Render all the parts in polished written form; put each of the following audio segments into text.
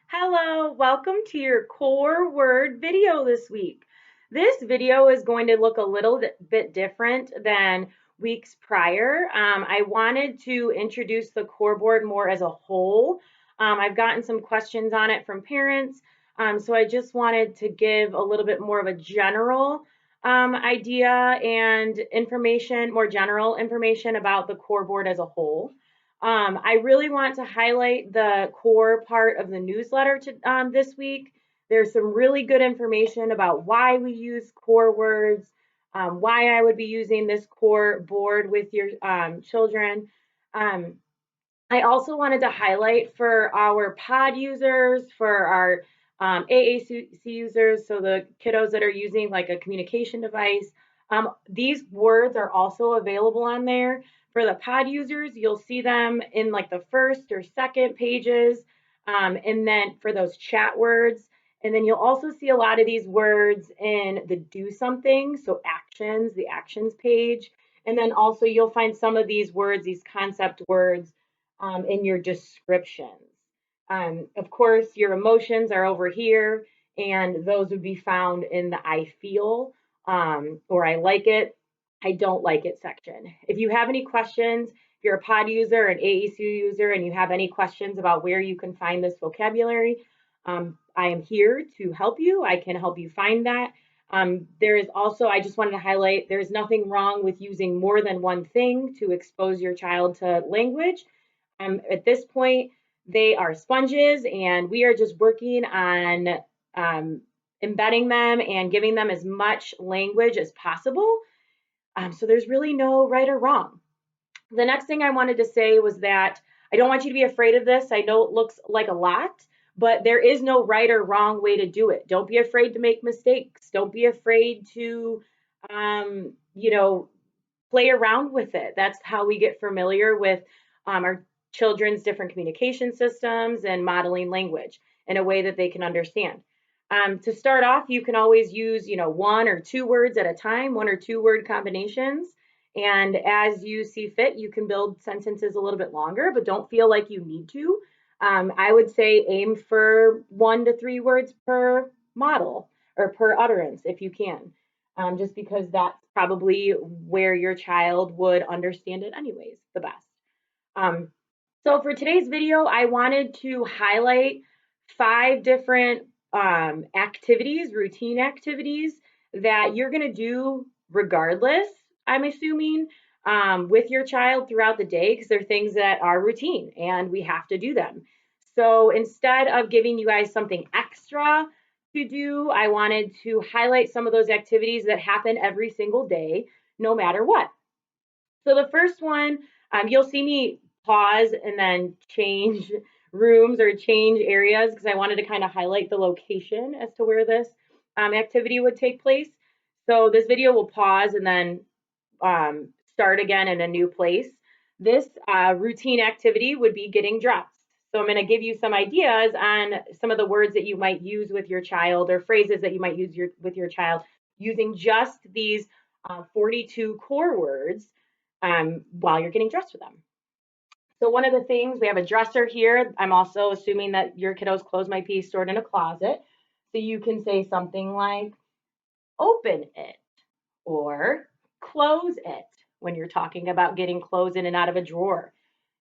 Hello, welcome to your core word video this week. This video is going to look a little bit different than weeks prior. I wanted to introduce the core board more as a whole. I've gotten some questions on it from parents, so I just wanted to give a little bit more of a general idea and information, more general information about the core board as a whole. I really want to highlight the core part of the newsletter this week. There's some really good information about why we use core words, why I would be using this core board with your children. Um, I also wanted to highlight for our pod users, for our AAC users, so the kiddos that are using like a communication device, these words are also available on there. For the pod users, you'll see them in like the first or second pages, and then for those chat words. And then you'll also see a lot of these words in the do something, so actions, the actions page. And then also you'll find some of these words, these concept words, in your descriptions. Of course, your emotions are over here, and those would be found in the I feel or I like it, I don't like it section. If you have any questions, if you're a pod user, an AECU user, and you have any questions about where you can find this vocabulary, I am here to help you. I can help you find that. There is also, I just wanted to highlight, there's nothing wrong with using more than one thing to expose your child to language. At this point, they are sponges, and we are just working on embedding them and giving them as much language as possible. So there's really no right or wrong. The next thing I wanted to say was that I don't want you to be afraid of this. I know it looks like a lot, but there is no right or wrong way to do it. Don't be afraid to make mistakes. Don't be afraid to, um, you know, play around with it. That's how we get familiar with our children's different communication systems and modeling language in a way that they can understand. To start off, you can always use, one or two words at a time, one or two word combinations. And as you see fit, you can build sentences a little bit longer, but don't feel like you need to. I would say aim for 1 to 3 words per model or per utterance if you can, just because that's probably where your child would understand it anyways the best. Um, so for today's video, I wanted to highlight 5 different activities, routine activities that you're going to do regardless, I'm assuming, with your child throughout the day, because they're things that are routine and we have to do them. So instead of giving you guys something extra to do, I wanted to highlight some of those activities that happen every single day, no matter what. So the first one, you'll see me pause and then change rooms or change areas because I wanted to kind of highlight the location as to where this activity would take place. So this video will pause and then start again in a new place. This routine activity would be getting dressed. So I'm going to give you some ideas on some of the words that you might use with your child or phrases that you might use with your child using just these 42 core words while you're getting dressed for them. So one of the things, we have a dresser here. I'm also assuming that your kiddo's clothes might be stored in a closet. So you can say something like, open it or close it when you're talking about getting clothes in and out of a drawer.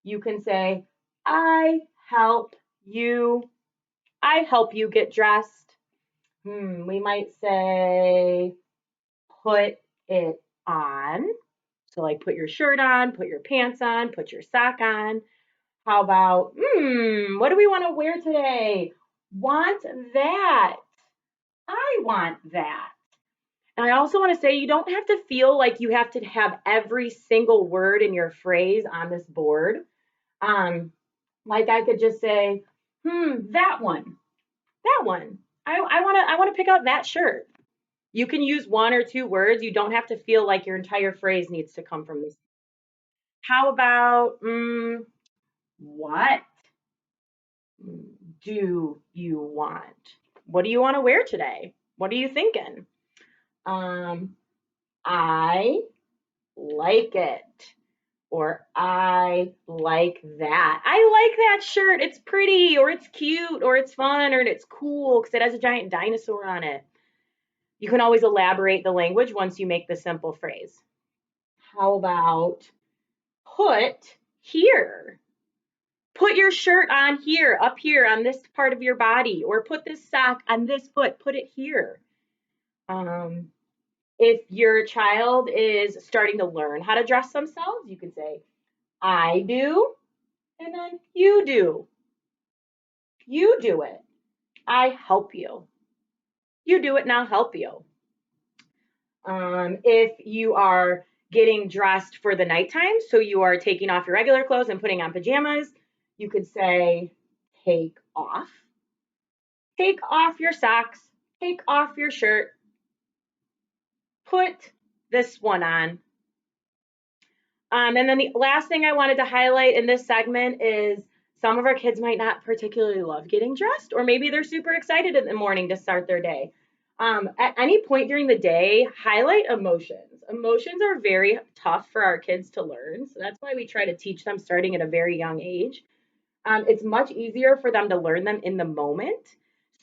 You can say, I help you. I help you get dressed. We might say, put it on. So like put your shirt on, put your pants on, put your sock on. How about, what do we want to wear today? Want that. I want that. And I also want to say you don't have to feel like you have to have every single word in your phrase on this board. Like I could just say, that one, that one. I want to pick out that shirt. You can use 1 or 2 words. You don't have to feel like your entire phrase needs to come from this. How about what do you want? What do you want to wear today? What are you thinking? I like it. Or I like that. I like that shirt. It's pretty, or it's cute, or it's fun, or it's cool because it has a giant dinosaur on it. You can always elaborate the language once you make the simple phrase. How about put here? Put your shirt on here, up here on this part of your body, or put this sock on this foot, put it here. If your child is starting to learn how to dress themselves, you could say, I do, and then you do. You do it. I help you. You do it and I'll help you. If you are getting dressed for the nighttime, so you are taking off your regular clothes and putting on pajamas, you could say, take off. Take off your socks. Take off your shirt. Put this one on. And then the last thing I wanted to highlight in this segment is some of our kids might not particularly love getting dressed, or maybe they're super excited in the morning to start their day. At any point during the day, highlight emotions. Emotions are very tough for our kids to learn. So that's why we try to teach them starting at a very young age. It's much easier for them to learn them in the moment.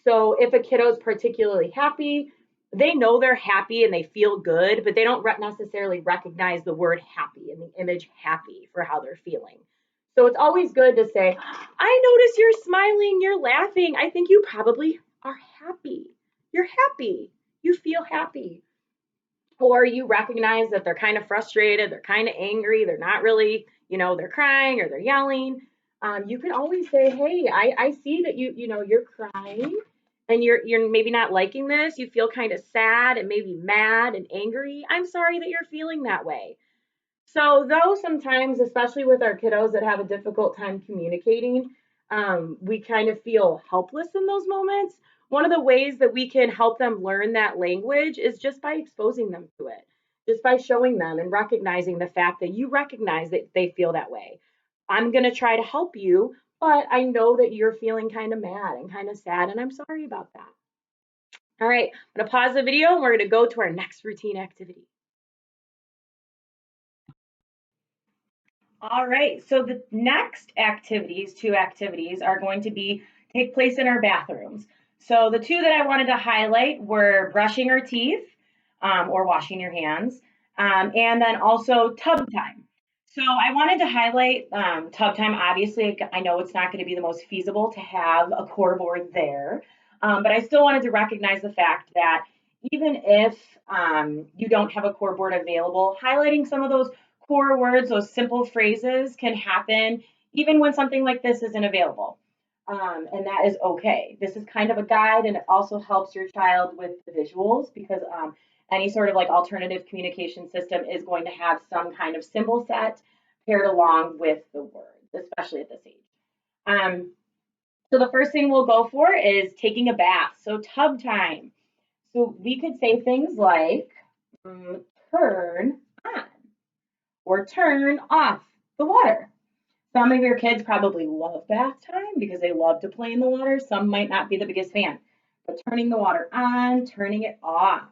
So if a kiddo is particularly happy, they know they're happy and they feel good, but they don't necessarily recognize the word happy and the image happy for how they're feeling. So it's always good to say, I notice you're smiling, you're laughing. I think you probably are happy. You're happy. You feel happy. Or you recognize that they're kind of frustrated, they're kind of angry, they're not really, they're crying or they're yelling. You can always say, hey, I see that you're crying and you're maybe not liking this. You feel kind of sad and maybe mad and angry. I'm sorry that you're feeling that way. So though sometimes, especially with our kiddos that have a difficult time communicating, we kind of feel helpless in those moments. One of the ways that we can help them learn that language is just by exposing them to it, just by showing them and recognizing the fact that you recognize that they feel that way. I'm going to try to help you, but I know that you're feeling kind of mad and kind of sad, and I'm sorry about that. All right, I'm going to pause the video and we're going to go to our next routine activity. All right, so the next two activities are going to take place in our bathrooms. So the two that I wanted to highlight were brushing our teeth or washing your hands, and then also tub time. So I wanted to highlight tub time. Obviously, I know it's not going to be the most feasible to have a core board there, but I still wanted to recognize the fact that even if you don't have a core board available, highlighting some of those core words, those simple phrases can happen even when something like this isn't available. And that is okay. This is kind of a guide, and it also helps your child with the visuals because any sort of like alternative communication system is going to have some kind of symbol set paired along with the words, especially at this age. So the first thing we'll go for is taking a bath. So tub time. So we could say things like turn on or turn off the water. Some of your kids probably love bath time because they love to play in the water. Some might not be the biggest fan. But turning the water on, turning it off.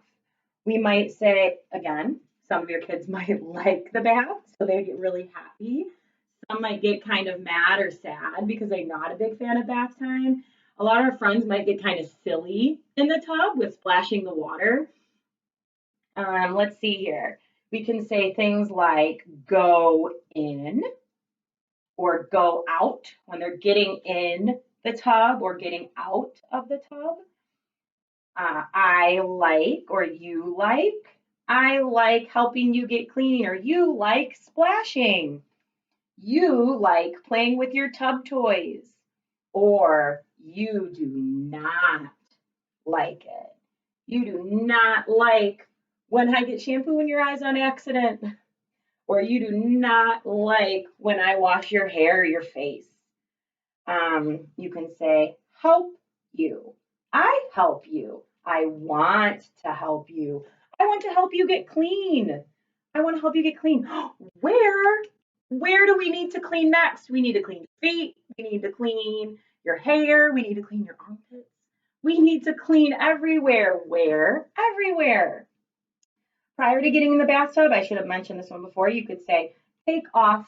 We might say, again, some of your kids might like the bath, so they get really happy. Some might get kind of mad or sad because they're not a big fan of bath time. A lot of our friends might get kind of silly in the tub with splashing the water. Let's see here. We can say things like go in or go out when they're getting in the tub or getting out of the tub. I like or you like. I like helping you get clean or you like splashing. You like playing with your tub toys or you do not like it. You do not like when I get shampoo in your eyes on accident, or you do not like when I wash your hair or your face. You can say, help you. I help you. I want to help you. I want to help you get clean. I want to help you get clean. Where? Where do we need to clean next? We need to clean your feet. We need to clean your hair. We need to clean your armpits. We need to clean everywhere. Where? Everywhere. Prior to getting in the bathtub, I should have mentioned this one before, you could say, take off.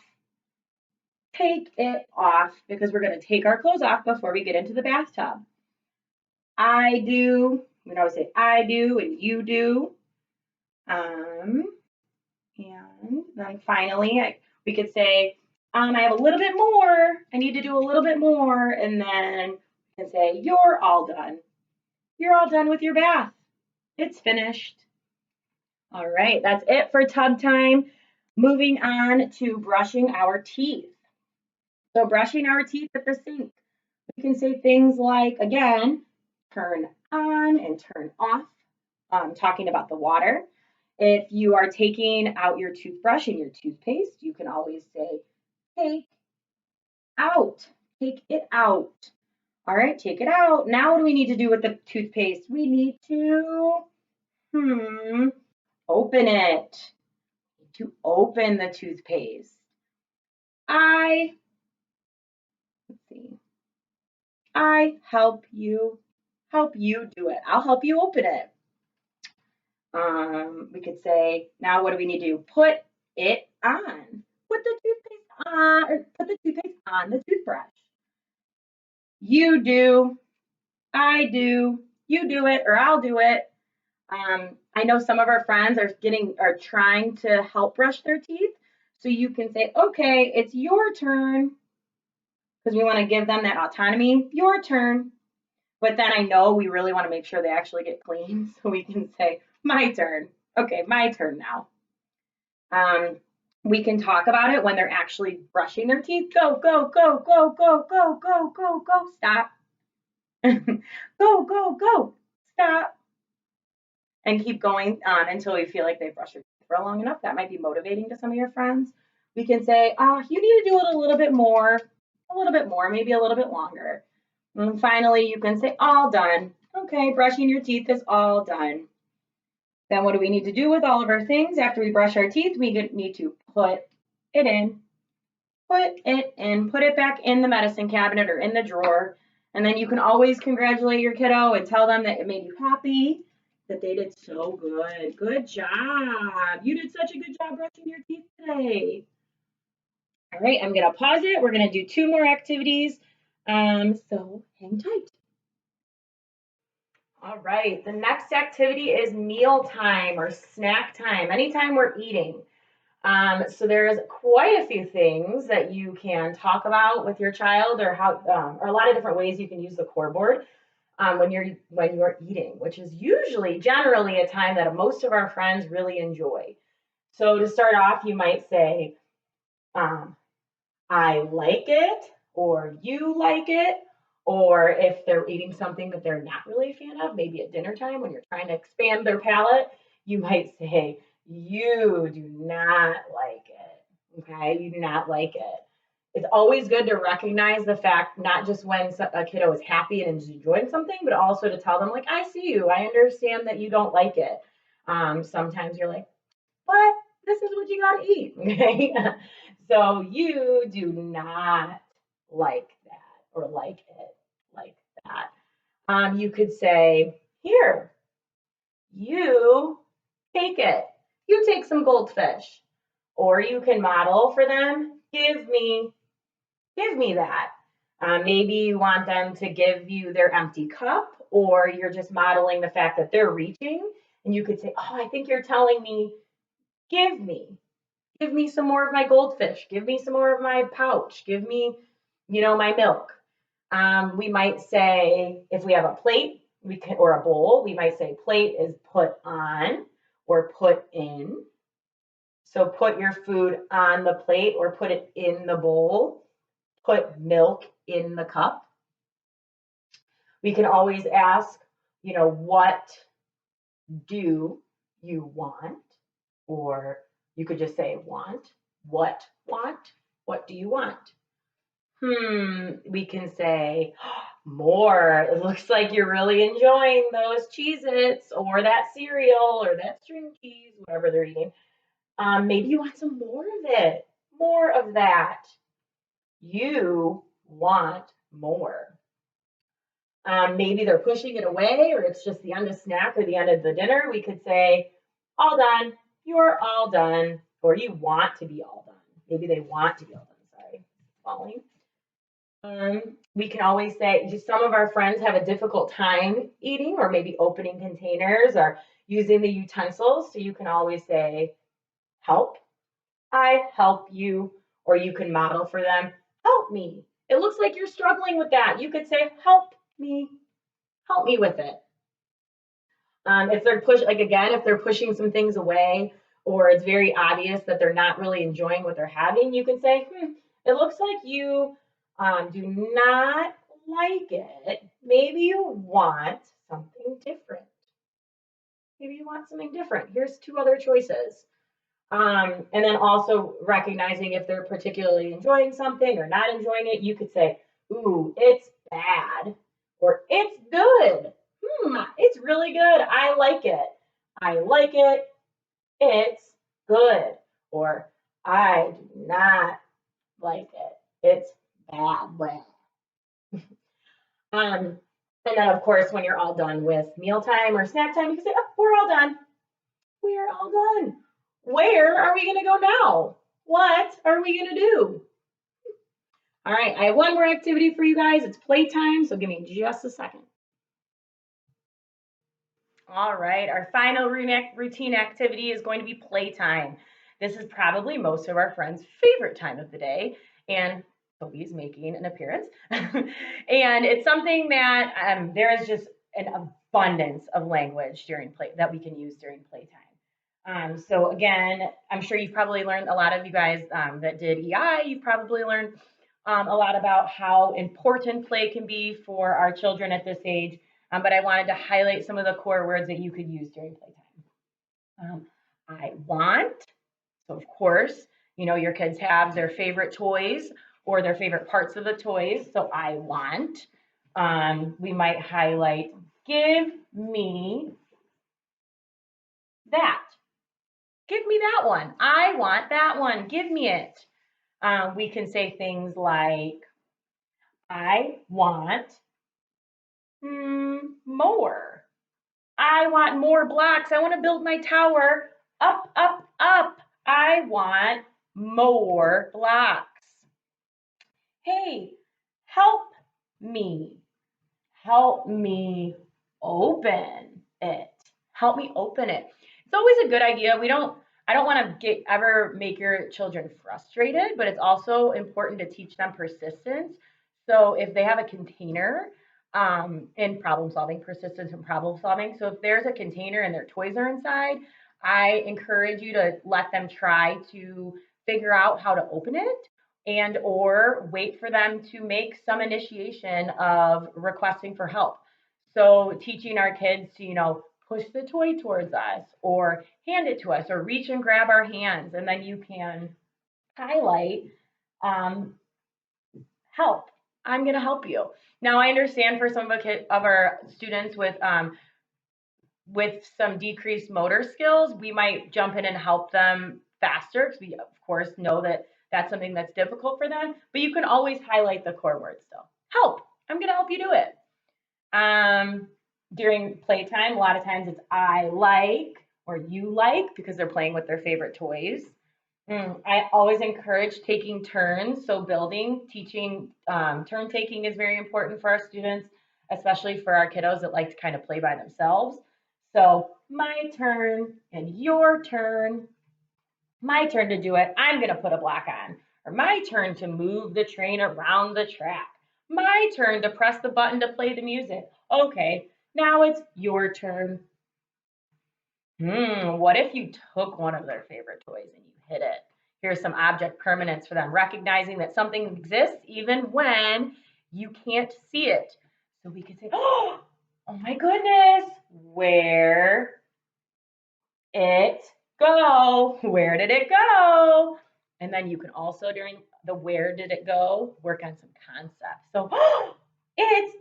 Take it off because we're going to take our clothes off before we get into the bathtub. I do. We always say I do and you do. And then finally, we could say, I have a little bit more. I need to do a little bit more. And then we can say, you're all done. You're all done with your bath. It's finished. All right, that's it for tub time. Moving on to brushing our teeth. So brushing our teeth at the sink. We can say things like, again, turn on and turn off. Talking about the water. If you are taking out your toothbrush and your toothpaste, you can always say, take out. Take it out. All right, take it out. Now what do we need to do with the toothpaste? We need to, open it. To open the toothpaste. I help you do it. I'll help you open it. We could say, now what do we need to do? Put it on. Put the toothpaste on, or put the toothpaste on the toothbrush. You do, I do, you do it, or I'll do it. I know some of our friends are trying to help brush their teeth. So you can say, okay, it's your turn, because we want to give them that autonomy. Your turn. But then I know we really want to make sure they actually get clean. So we can say, my turn. Okay, my turn now. We can talk about it when they're actually brushing their teeth. Go, go, go, go, go, go, go, go, go, stop. Go, go, go, stop. And keep going until we feel like they've brushed their teeth for long enough. That might be motivating to some of your friends. We can say, you need to do it a little bit more, maybe a little bit longer. And finally, you can say, all done. Okay, brushing your teeth is all done. Then what do we need to do with all of our things? After we brush our teeth, we need to put it in. Put it back in the medicine cabinet or in the drawer. And then you can always congratulate your kiddo and tell them that it made you happy, that they did so good. Good job. You did such a good job brushing your teeth today. All right, I'm going to pause it. We're going to do 2 more activities. So hang tight. All right, the next activity is meal time or snack time, anytime we're eating. So there's quite a few things that you can talk about with your child, or or a lot of different ways you can use the core board when you're eating, which is generally a time that most of our friends really enjoy. So to start off, you might say, I like it, or you like it. Or if they're eating something that they're not really a fan of, maybe at dinner time when you're trying to expand their palate, you might say, you do not like it. Okay, you do not like it. It's always good to recognize the fact, not just when a kiddo is happy and is enjoying something, but also to tell them, like, I see you. I understand that you don't like it. Sometimes you're like, but this is what you got to eat. Okay, so you do not like that, or like it, like that. You could say, here, you take it. You take some goldfish. Or you can model for them, give me that. Maybe you want them to give you their empty cup, or you're just modeling the fact that they're reaching. And you could say, I think you're telling me, give me some more of my goldfish. Give me some more of my pouch. Give me, my milk. We might say, if we have a plate, or a bowl, we might say plate is put on or put in. So put your food on the plate or put it in the bowl. Put milk in the cup. We can always ask, what do you want? Or you could just say want. What want? What do you want? We can say more. It looks like you're really enjoying those Cheez-Its or that cereal or that string cheese, whatever they're eating. Maybe you want some more of it, more of that. You want more. Maybe they're pushing it away, or it's just the end of snack or the end of the dinner. We could say, all done. You're all done, or you want to be all done. Maybe they want to be open. Sorry, falling. We can always say, some of our friends have a difficult time eating or maybe opening containers or using the utensils. So you can always say, help, I help you, or you can model for them, help me. It looks like you're struggling with that. You could say, help me with it. If they're if they're pushing some things away, or it's very obvious that they're not really enjoying what they're having, you can say, it looks like you do not like it. Maybe you want something different. Maybe you want something different. Here's 2 other choices. And then also recognizing if they're particularly enjoying something or not enjoying it, you could say, ooh, it's bad, or it's good. It's really good. I like it. I like it. It's good. Or I do not like it. It's bad. And then of course, when you're all done with mealtime or snack time, you can say, oh, we're all done. We are all done. Where are we going to go now? What are we going to do? All right, I have one more activity for you guys. It's playtime, so give me just a second. All right, our final routine activity is going to be playtime. This is probably most of our friends' favorite time of the day, and Toby's making an appearance. And it's something that there is just an abundance of language during play that we can use during playtime. So again, I'm sure you've probably learned, a lot of you guys that did EI, you've probably learned a lot about how important play can be for our children at this age. But I wanted to highlight some of the core words that you could use during playtime. I want. So of course, your kids have their favorite toys or their favorite parts of the toys. So I want. We might highlight, give me that. Give me that one. I want that one. Give me it. We can say things like, I want more. I want more blocks. I want to build my tower up, up, up. I want more blocks. Hey, help me. Help me open it. Help me open it. It's always a good idea. I don't want to ever make your children frustrated, but it's also important to teach them persistence. So if they have a container, in problem solving, persistence and problem solving. So if there's a container and their toys are inside, I encourage you to let them try to figure out how to open it, and or wait for them to make some initiation of requesting for help. So teaching our kids to, push the toy towards us or hand it to us or reach and grab our hands, and then you can highlight, help. I'm going to help you. Now, I understand for some of our students with some decreased motor skills, we might jump in and help them faster because we, of course, know that that's something that's difficult for them. But you can always highlight the core words still. Help. I'm going to help you do it. During playtime, a lot of times it's I like or you like because they're playing with their favorite toys. I always encourage taking turns. So teaching, turn taking is very important for our students, especially for our kiddos that like to kind of play by themselves. So my turn and your turn. My turn to do it. I'm going to put a block on. Or my turn to move the train around the track. My turn to press the button to play the music. Okay, now it's your turn. What if you took one of their favorite toys and you hid it? Here's some object permanence for them, recognizing that something exists even when you can't see it. So we could say, oh my goodness, where it go? Where did it go? And then you can also, during the where did it go, work on some concepts. So it's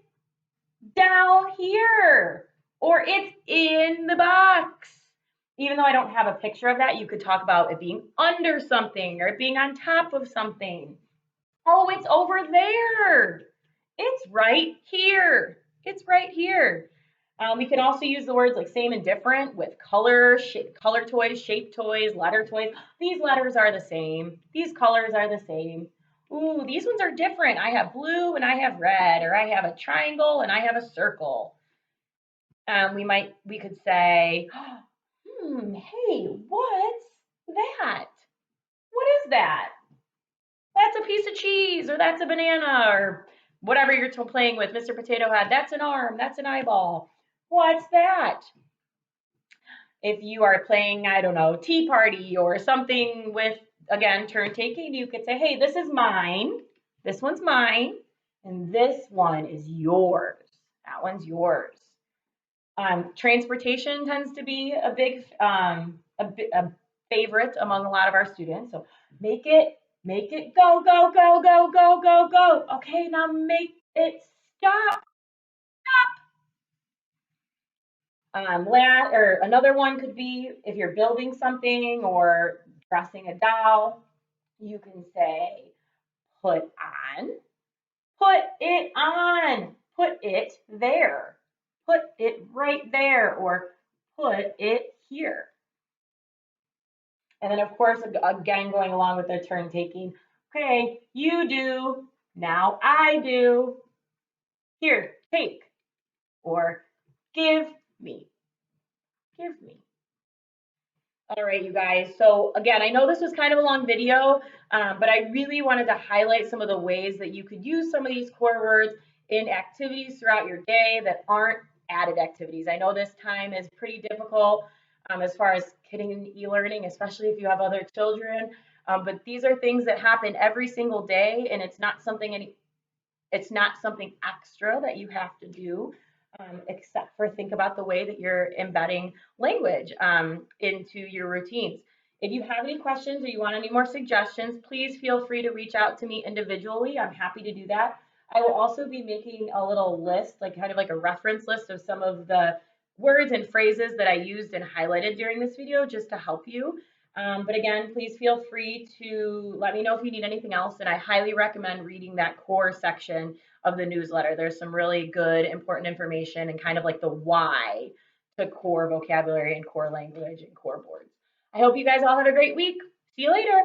down here, or it's in the box. Even though I don't have a picture of that, you could talk about it being under something or it being on top of something. Oh, it's over there. It's right here. It's right here. We can also use the words like same and different with color, color toys, shape toys, letter toys. These letters are the same. These colors are the same. Ooh, these ones are different. I have blue and I have red, or I have a triangle and I have a circle. We could say, hey, what's that? What is that? That's a piece of cheese, or that's a banana, or whatever you're playing with. Mr. Potato Head, that's an arm, that's an eyeball. What's that? If you are playing, I don't know, Tea Party or something with, again, turn taking, you could say, hey, this is mine. This one's mine. And this one is yours. That one's yours. Transportation tends to be a big, a favorite among a lot of our students. So make it go, go, go, go, go, go, go. Okay, now make it stop. Or another one could be if you're building something or dressing a doll, you can say put on, put it on, put it there, put it right there, or put it here. And then, of course, again, going along with the turn taking, okay, you do, now I do, here, take, or give me, give me. All right, you guys. So again, I know this was kind of a long video, but I really wanted to highlight some of the ways that you could use some of these core words in activities throughout your day that aren't added activities. I know this time is pretty difficult as far as getting in e-learning, especially if you have other children. But these are things that happen every single day, and it's not something extra that you have to do, except for think about the way that you're embedding language into your routines. If you have any questions or you want any more suggestions, please feel free to reach out to me individually. I'm happy to do that. I will also be making a little list, like kind of like a reference list of some of the words and phrases that I used and highlighted during this video just to help you. But again, please feel free to let me know if you need anything else. And I highly recommend reading that core section of the newsletter. There's some really good, important information and kind of like the why to core vocabulary and core language and core boards. I hope you guys all have a great week. See you later.